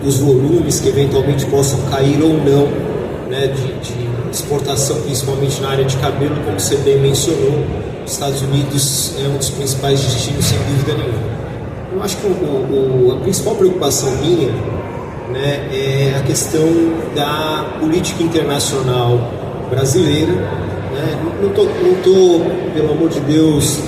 dos volumes que eventualmente possam cair ou não, né, de exportação, principalmente na área de cabelo, como você bem mencionou. Os Estados Unidos é um dos principais destinos, sem dúvida nenhuma. Eu acho que a principal preocupação minha, né, é a questão da política internacional brasileira, né? Não estou, pelo amor de Deus,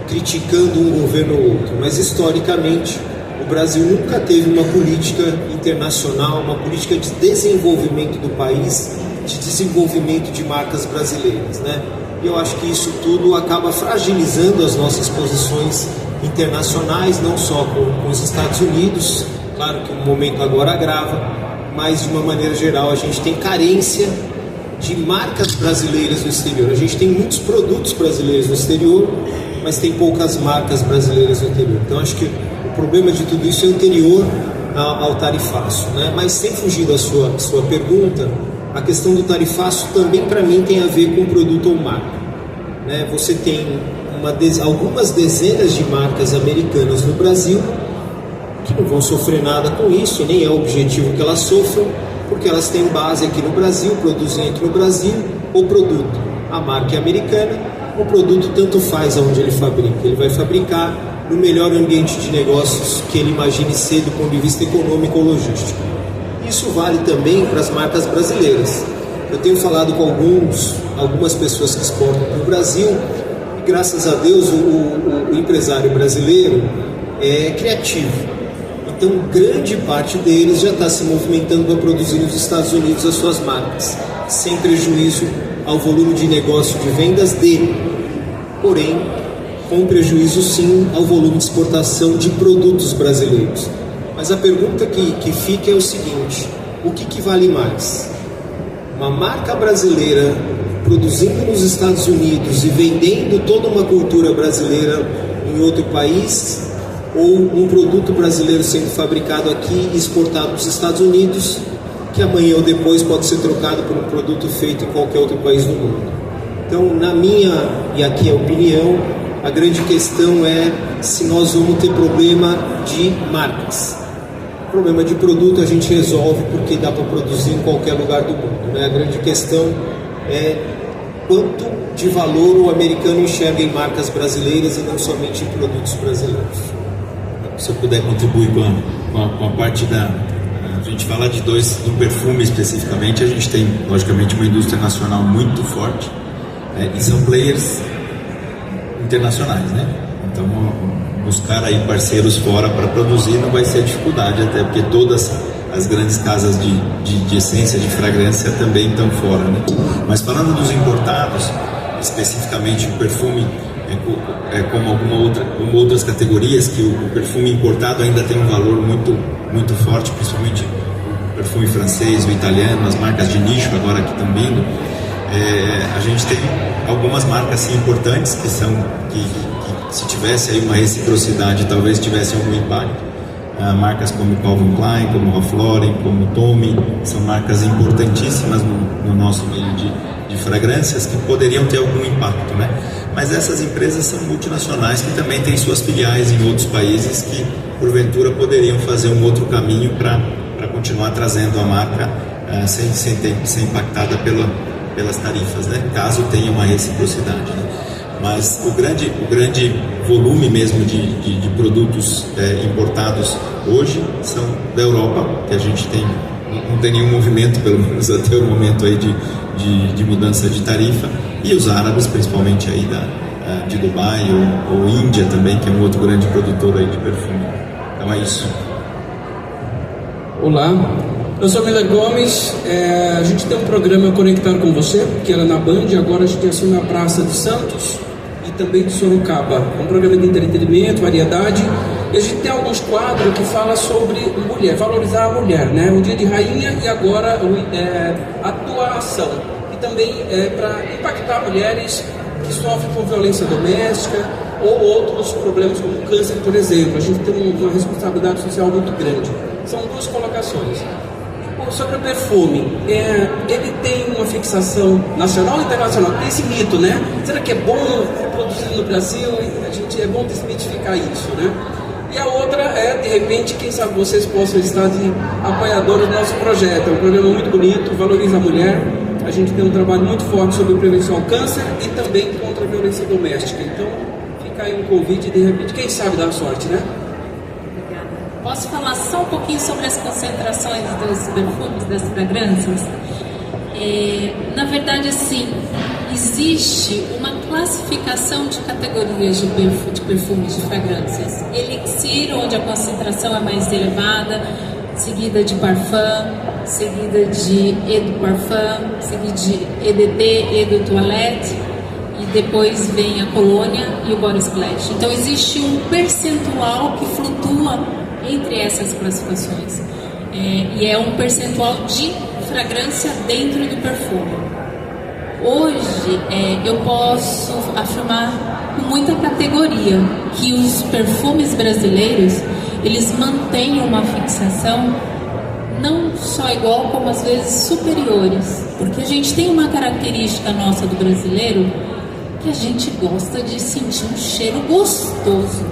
criticando um governo ou outro, mas historicamente o Brasil nunca teve uma política internacional, uma política de desenvolvimento do país, de desenvolvimento de marcas brasileiras, né? E eu acho que isso tudo acaba fragilizando as nossas posições internacionais, não só com os Estados Unidos, claro que o momento agora agrava, mas de uma maneira geral a gente tem carência de marcas brasileiras no exterior. A gente tem muitos produtos brasileiros no exterior, mas tem poucas marcas brasileiras no interior. Então acho que o problema de tudo isso é anterior ao tarifaço, né? Mas sem fugir da sua pergunta, a questão do tarifaço também para mim tem a ver com produto ou marca, né? Você tem algumas dezenas de marcas americanas no Brasil que não vão sofrer nada com isso, nem é o objetivo que elas sofram, porque elas têm base aqui no Brasil, produzem aqui no Brasil o produto. A marca é americana, o produto tanto faz aonde ele fabrica. Ele vai fabricar no melhor ambiente de negócios que ele imagine ser do ponto de vista econômico ou logístico. Isso vale também para as marcas brasileiras. Eu tenho falado com algumas pessoas que exportam para o Brasil e, graças a Deus, o empresário brasileiro é criativo. Então, grande parte deles já está se movimentando para produzir nos Estados Unidos as suas marcas, sem prejuízo ao volume de negócio de vendas dele, porém, com prejuízo sim ao volume de exportação de produtos brasileiros. Mas a pergunta que fica é o seguinte: o que vale mais? Uma marca brasileira produzindo nos Estados Unidos e vendendo toda uma cultura brasileira em outro país, ou um produto brasileiro sendo fabricado aqui e exportado para os Estados Unidos, que amanhã ou depois pode ser trocado por um produto feito em qualquer outro país do mundo? Então, na minha, e aqui é a opinião, a grande questão é se nós vamos ter problema de marcas. O problema de produto a gente resolve porque dá para produzir em qualquer lugar do mundo, né? A grande questão é quanto de valor o americano enxerga em marcas brasileiras e não somente em produtos brasileiros. Se eu puder contribuir com a parte da... A gente fala do perfume especificamente, a gente tem, logicamente, uma indústria nacional muito forte, e são players internacionais, né? Então, buscar aí parceiros fora para produzir não vai ser dificuldade, até porque todas as grandes casas de essência, de fragrância também estão fora, né? Mas falando dos importados, especificamente o perfume, como outras categorias, que o perfume importado ainda tem um valor muito forte, principalmente o perfume francês, o italiano, as marcas de nicho agora que estão vindo. A gente tem algumas marcas sim, importantes que se tivesse aí uma reciprocidade talvez tivesse algum impacto. Marcas como Calvin Klein, como Ralph Lauren, como Tommy, são marcas importantíssimas no nosso meio de fragrâncias que poderiam ter algum impacto, né? Mas essas empresas são multinacionais que também têm suas filiais em outros países que porventura poderiam fazer um outro caminho para continuar trazendo a marca sem ser impactada pelas tarifas, né? Caso tenha uma reciprocidade, né? Mas o grande volume mesmo de produtos importados hoje são da Europa, que a gente não tem nenhum movimento, pelo menos até o momento aí de mudança de tarifa, e os árabes, principalmente aí de Dubai ou Índia também, que é um outro grande produtor aí de perfume. Então é isso. Olá, eu sou Miller Gomes, a gente tem um programa Conectar com Você, que era na Band, agora a gente assume a Praça de Santos e também de Sorocaba. É um programa de entretenimento, variedade, e a gente tem alguns quadros que falam sobre mulher, valorizar a mulher, né? O Dia de Rainha e agora a tua ação, e também para impactar mulheres que sofrem com violência doméstica ou outros problemas como câncer, por exemplo. A gente tem uma responsabilidade social muito grande. São duas colocações. Sobre o perfume, ele tem uma fixação nacional ou internacional? Tem esse mito, né? Será que é bom produzir no Brasil? É bom desmitificar isso, né? E a outra de repente, quem sabe vocês possam estar de apoiadores do nosso projeto. É um programa muito bonito, valoriza a mulher. A gente tem um trabalho muito forte sobre prevenção ao câncer e também contra a violência doméstica. Então, fica aí um convite, de repente, quem sabe dá sorte, né? Posso falar só um pouquinho sobre as concentrações dos perfumes, das fragrâncias? Na verdade, assim, existe uma classificação de categorias de perfumes, de fragrâncias. Elixir, onde a concentração é mais elevada, seguida de parfum, seguida de eau de parfum, seguida de EDT, eau de toilette, e depois vem a colônia e o body splash. Então existe um percentual que flutua entre essas classificações, e é um percentual de fragrância dentro do perfume. Hoje eu posso afirmar com muita categoria que os perfumes brasileiros, eles mantêm uma fixação não só igual, como às vezes superiores, porque a gente tem uma característica nossa do brasileiro que a gente gosta de sentir um cheiro gostoso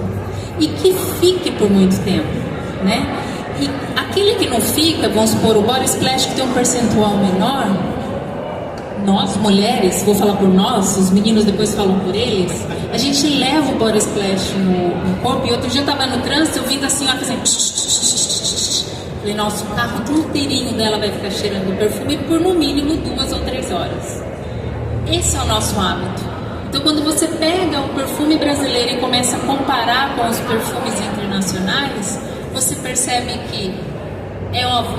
e que fique por muito tempo, né? E aquele que não fica, vamos supor, o body splash, que tem um percentual menor, nós mulheres, vou falar por nós, os meninos depois falam por eles, a gente leva o body splash no corpo. E outro dia eu tava no trânsito, eu vindo assim, ó, fazendo falei, nossa, o carro inteirinho dela vai ficar cheirando perfume por no mínimo 2 ou 3 horas. Esse é o nosso hábito. Então quando você pega o perfume brasileiro e começa a comparar com os perfumes internacionais, você percebe que, é óbvio,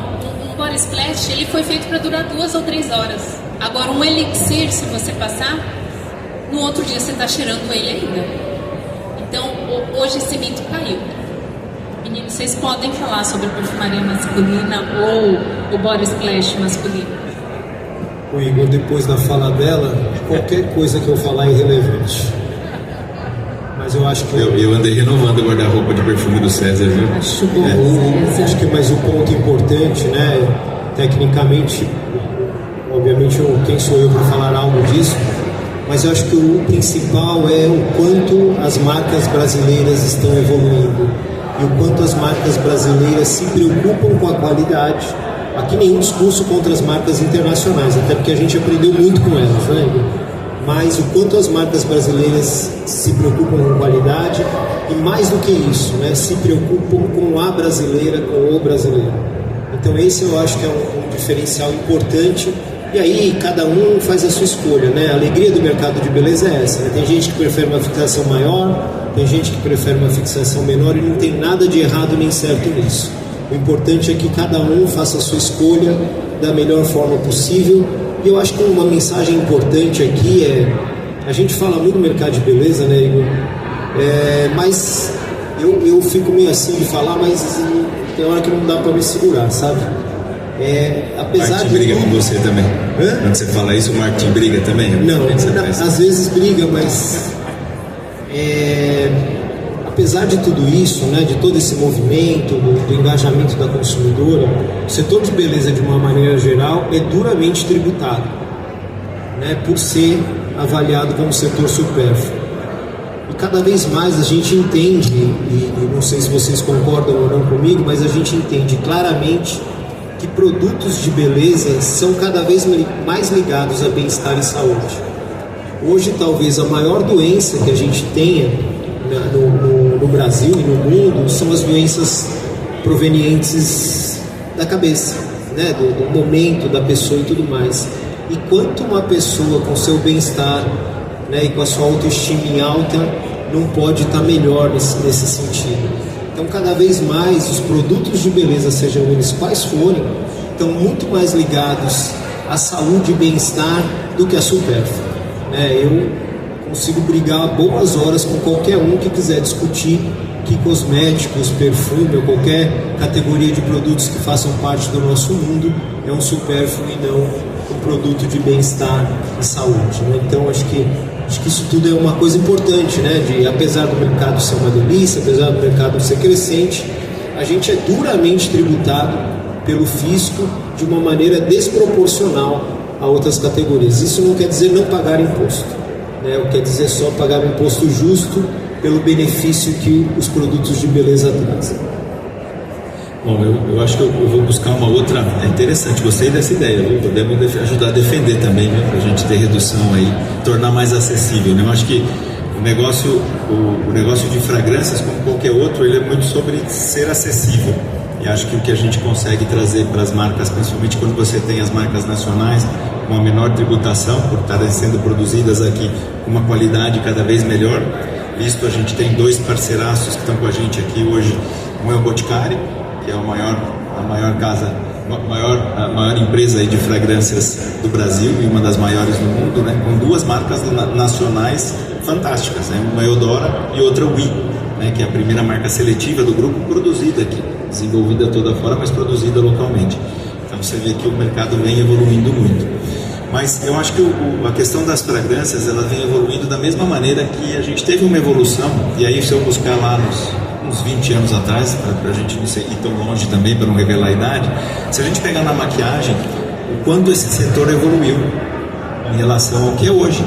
um body splash ele foi feito para durar 2 ou 3 horas. Agora um elixir, se você passar, no outro dia você está cheirando ele ainda. Então hoje esse mito caiu. Meninos, vocês podem falar sobre a perfumaria masculina ou o body splash masculino? O Igor, depois da fala dela, qualquer coisa que eu falar é irrelevante. Mas eu acho que... Eu andei renovando o guarda-roupa de perfume do César, viu? Acho bom, acho que mais um ponto importante, né? Tecnicamente, obviamente, quem sou eu para falar algo disso? Mas eu acho que o principal é o quanto as marcas brasileiras estão evoluindo e o quanto as marcas brasileiras se preocupam com a qualidade. Aqui nenhum discurso contra as marcas internacionais, até porque a gente aprendeu muito com elas, né? Mas o quanto as marcas brasileiras se preocupam com qualidade e mais do que isso, né? Se preocupam com a brasileira, com o brasileiro. Então esse eu acho que é um diferencial importante. E aí cada um faz a sua escolha, né? A alegria do mercado de beleza é essa, né? Tem gente que prefere uma fixação maior, tem gente que prefere uma fixação menor e não tem nada de errado nem certo nisso. O importante é que cada um faça a sua escolha da melhor forma possível. E eu acho que uma mensagem importante aqui é... A gente fala muito do mercado de beleza, né, Igor? Mas eu fico meio assim de falar, mas tem hora que não dá para me segurar, sabe? Apesar Martin de... briga com você também. Hã? Quando você fala isso, o Martin briga também? Não, às vezes briga, mas... apesar de tudo isso, né, de todo esse movimento, do engajamento da consumidora, o setor de beleza, de uma maneira geral, é duramente tributado, né, por ser avaliado como setor supérfluo. E cada vez mais a gente entende, e não sei se vocês concordam ou não comigo, mas a gente entende claramente que produtos de beleza são cada vez mais ligados a bem-estar e saúde. Hoje, talvez a maior doença que a gente tenha no Brasil e no mundo são as doenças provenientes da cabeça, né? do momento da pessoa e tudo mais. E quanto uma pessoa com seu bem-estar, né, e com a sua autoestima em alta não pode estar melhor nesse sentido. Então cada vez mais os produtos de beleza, sejam eles quais forem, estão muito mais ligados à saúde e bem-estar do que à supérflua, né? Eu consigo brigar boas horas com qualquer um que quiser discutir que cosméticos, perfume ou qualquer categoria de produtos que façam parte do nosso mundo é um supérfluo e não um produto de bem-estar e saúde, né? Então acho que isso tudo é uma coisa importante, né? Apesar do mercado ser uma delícia, apesar do mercado ser crescente, a gente é duramente tributado pelo fisco de uma maneira desproporcional a outras categorias. Isso não quer dizer não pagar imposto, né? Quer dizer só pagar um imposto justo pelo benefício que os produtos de beleza trazem. Bom, eu acho que eu vou buscar uma outra... É interessante, gostei dessa ideia, viu? Podemos ajudar a defender também, né? Para a gente ter redução aí, tornar mais acessível, né? Eu acho que o negócio de fragrâncias, como qualquer outro, ele é muito sobre ser acessível. E acho que o que a gente consegue trazer para as marcas, principalmente quando você tem as marcas nacionais, com uma menor tributação, por estarem sendo produzidas aqui com uma qualidade cada vez melhor. Visto, a gente tem 2 parceiraços que estão com a gente aqui hoje. Um é o Boticário, que é a maior empresa aí de fragrâncias do Brasil e uma das maiores do mundo, né? Com 2 marcas nacionais fantásticas, né? Uma é Eudora e outra Wii, né? Que é a primeira marca seletiva do grupo produzida aqui, desenvolvida toda fora, mas produzida localmente. Então você vê que o mercado vem evoluindo muito. Mas eu acho que a questão das fragrâncias, ela vem evoluindo da mesma maneira que a gente teve uma evolução, e aí se eu buscar lá uns 20 anos atrás, para a gente não ir tão longe também, para não revelar a idade, se a gente pegar na maquiagem, o quanto esse setor evoluiu em relação ao que é hoje.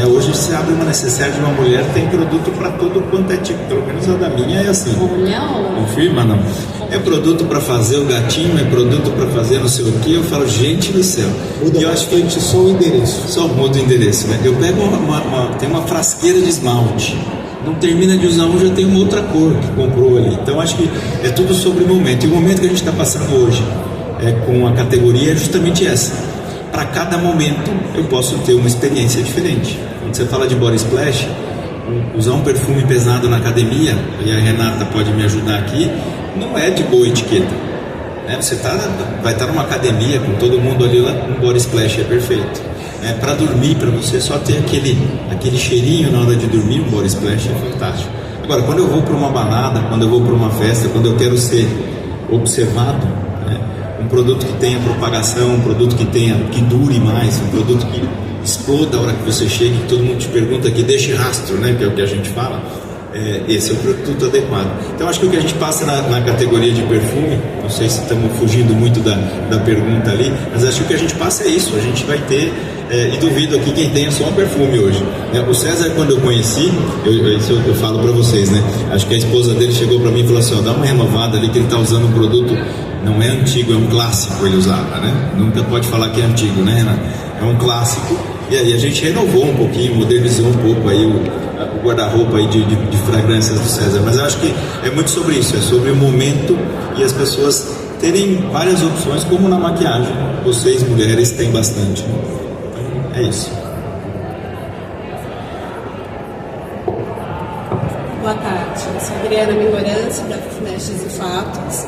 Hoje se abre uma necessidade de uma mulher, tem produto para todo quanto é tipo, pelo menos a da minha é assim. Olha, confirma, não? é produto para fazer o gatinho, é produto para fazer não sei o que. Eu falo, gente do céu. Muda, eu acho que a gente só o endereço. Só muda o endereço, né? Eu pego tem uma frasqueira de esmalte. Não termina de usar um, já tem uma outra cor que comprou ali. Então acho que é tudo sobre o momento. E o momento que a gente está passando hoje com a categoria é justamente essa. Para cada momento eu posso ter uma experiência diferente. Quando você fala de body splash, usar um perfume pesado na academia, e a Renata pode me ajudar aqui, não é de boa etiqueta. Né? Você vai estar numa academia com todo mundo ali, um body splash é perfeito. Para dormir, para você só ter aquele cheirinho na hora de dormir, um body splash é fantástico. Agora, quando eu vou para uma balada, quando eu vou para uma festa, quando eu quero ser observado, né? Um produto que tenha propagação, um produto que dure mais, um produto que exploda a hora que você chega e todo mundo te pergunta, que deixe rastro, né? Que é o que a gente fala. Esse é o produto adequado. Então acho que o que a gente passa na categoria de perfume, não sei se estamos fugindo muito da pergunta ali, mas acho que o que a gente passa é isso. A gente vai ter, e duvido aqui quem tenha só um perfume hoje, né? O César, quando eu conheci, isso eu falo para vocês, né? Acho que a esposa dele chegou para mim e falou assim, dá uma renovada ali que ele está usando um produto, não é antigo, é um clássico, ele usava, né? Nunca pode falar que é antigo, né, Renato? É um clássico. E aí a gente renovou um pouquinho, modernizou um pouco aí o guarda-roupa aí de fragrâncias do César. Mas eu acho que é muito sobre isso, é sobre o momento e as pessoas terem várias opções, como na maquiagem. Vocês, mulheres, têm bastante. Então, é isso. Boa tarde, eu sou a Adriana Mingorance, da Flashes e Fatos.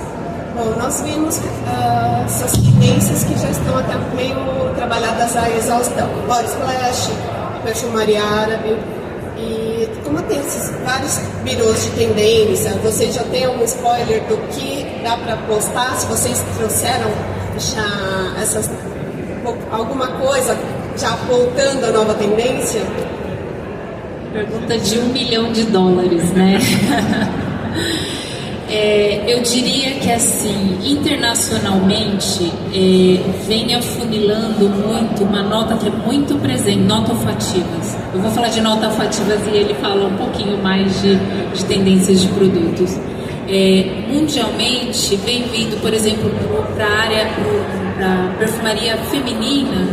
Bom, nós vimos essas tendências que já estão até meio trabalhadas à exaustão. Body splash, perfumaria árabe. E como tem esses vários birôs de tendência, vocês já têm algum spoiler do que dá para postar? Se vocês trouxeram já alguma coisa já apontando a nova tendência? Pergunta de $1 milhão, né? Eu diria que assim, internacionalmente vem afunilando muito uma nota que é muito presente, nota olfativas. Eu vou falar de nota olfativas e ele fala um pouquinho mais de tendências de produtos. Mundialmente vem vindo, por exemplo, para a área, para perfumaria feminina,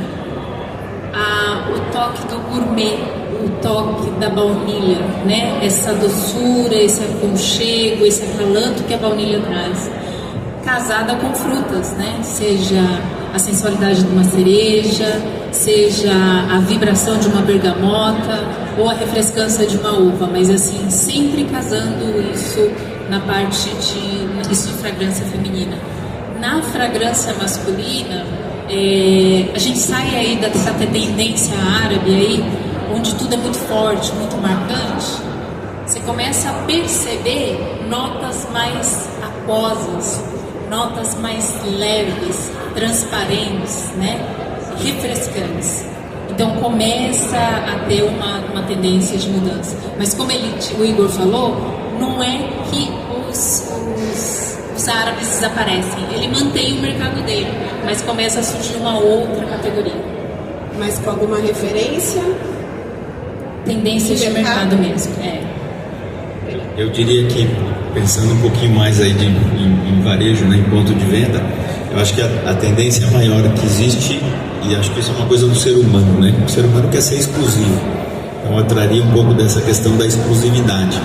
o toque do gourmet, o toque da baunilha, né? Essa doçura, esse aconchego, esse acalanto que a baunilha traz, casada com frutas, né? Seja a sensualidade de uma cereja, seja a vibração de uma bergamota ou a refrescância de uma uva, mas assim, sempre casando isso na parte de fragrância feminina. Na fragrância masculina, a gente sai aí dessa tendência árabe aí, onde tudo é muito forte, muito marcante. Você começa a perceber notas mais aquosas, notas mais leves, transparentes, né? Refrescantes. Então começa a ter uma tendência de mudança. Mas como o Igor falou, não é que os árabes desaparecem. Ele mantém o mercado dele, mas começa a surgir uma outra categoria. Mas com alguma referência? Tendências de mercado mesmo, Eu diria que, pensando um pouquinho mais aí em varejo, né, em ponto de venda, eu acho que a tendência maior que existe, e acho que isso é uma coisa do ser humano, né? O ser humano quer ser exclusivo. Então eu traria um pouco dessa questão da exclusividade.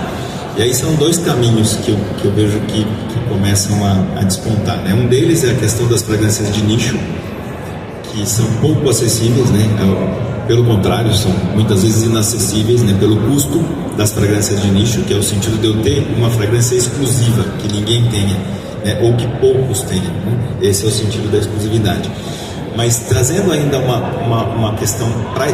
E aí são dois caminhos que eu vejo que começam a despontar, né? Um deles é a questão das fragrâncias de nicho, que são pouco acessíveis, né? Pelo contrário, são muitas vezes inacessíveis, né? Pelo custo das fragrâncias de nicho, que é o sentido de eu ter uma fragrância exclusiva, que ninguém tenha, né? Ou que poucos tenham, né? Esse é o sentido da exclusividade. Mas trazendo ainda uma questão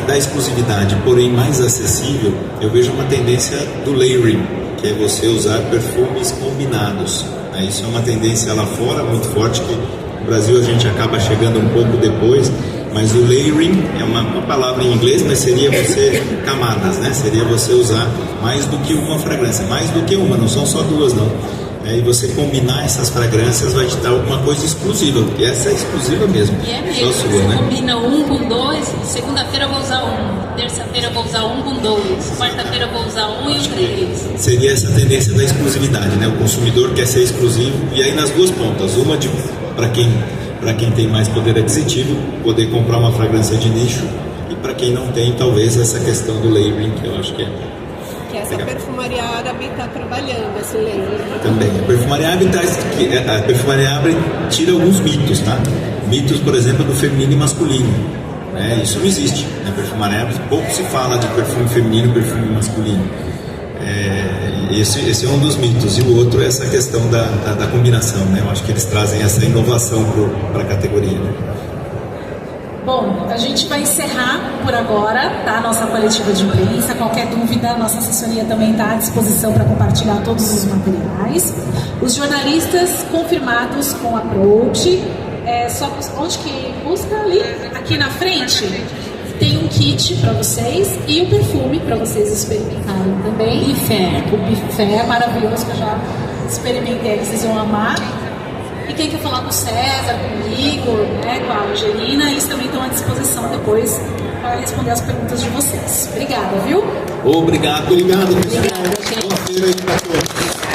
da exclusividade, porém mais acessível, eu vejo uma tendência do layering, que é você usar perfumes combinados, né? Isso é uma tendência lá fora muito forte, que no Brasil a gente acaba chegando um pouco depois, mas o layering é uma palavra em inglês, mas seria você, camadas, né? Seria você usar mais do que uma fragrância, mais do que uma, não são só duas não. E você combinar essas fragrâncias vai te dar alguma coisa exclusiva, porque essa é exclusiva mesmo. E é mesmo, só sua, você né? combina um com dois, segunda-feira eu vou usar um. terça-feira eu vou usar um com 2, quarta-feira eu vou usar um e o 3. Seria essa tendência da exclusividade, né? O consumidor quer ser exclusivo, e aí nas duas pontas, uma para quem tem mais poder aquisitivo, poder comprar uma fragrância de nicho, e para quem não tem, talvez essa questão do labeling, que eu acho que é... Que essa perfumaria árabe está trabalhando esse labeling. Também. A perfumaria árabe tira alguns mitos, tá? Mitos, por exemplo, do feminino e masculino. Né? Isso não existe. Na perfumaria árabe pouco se fala de perfume feminino e perfume masculino. Esse é um dos mitos. E o outro é essa questão da combinação. Né? Eu acho que eles trazem essa inovação para a categoria. Né? Bom, a gente vai encerrar por agora, tá? Nossa coletiva de imprensa. Qualquer dúvida, a nossa assessoria também está à disposição para compartilhar todos os materiais. Os jornalistas confirmados com approach, só onde que busca ali? Aqui na frente tem um kit para vocês e o perfume para vocês experimentarem também. Bifé. O Bifé maravilhoso que eu já experimentei, vocês vão amar. E quem quer falar com o César, com o Igor, né, com a Angelina, eles também estão à disposição depois para responder as perguntas de vocês. Obrigada, viu? Obrigado. Obrigada, gente. Boa feira aí para todos.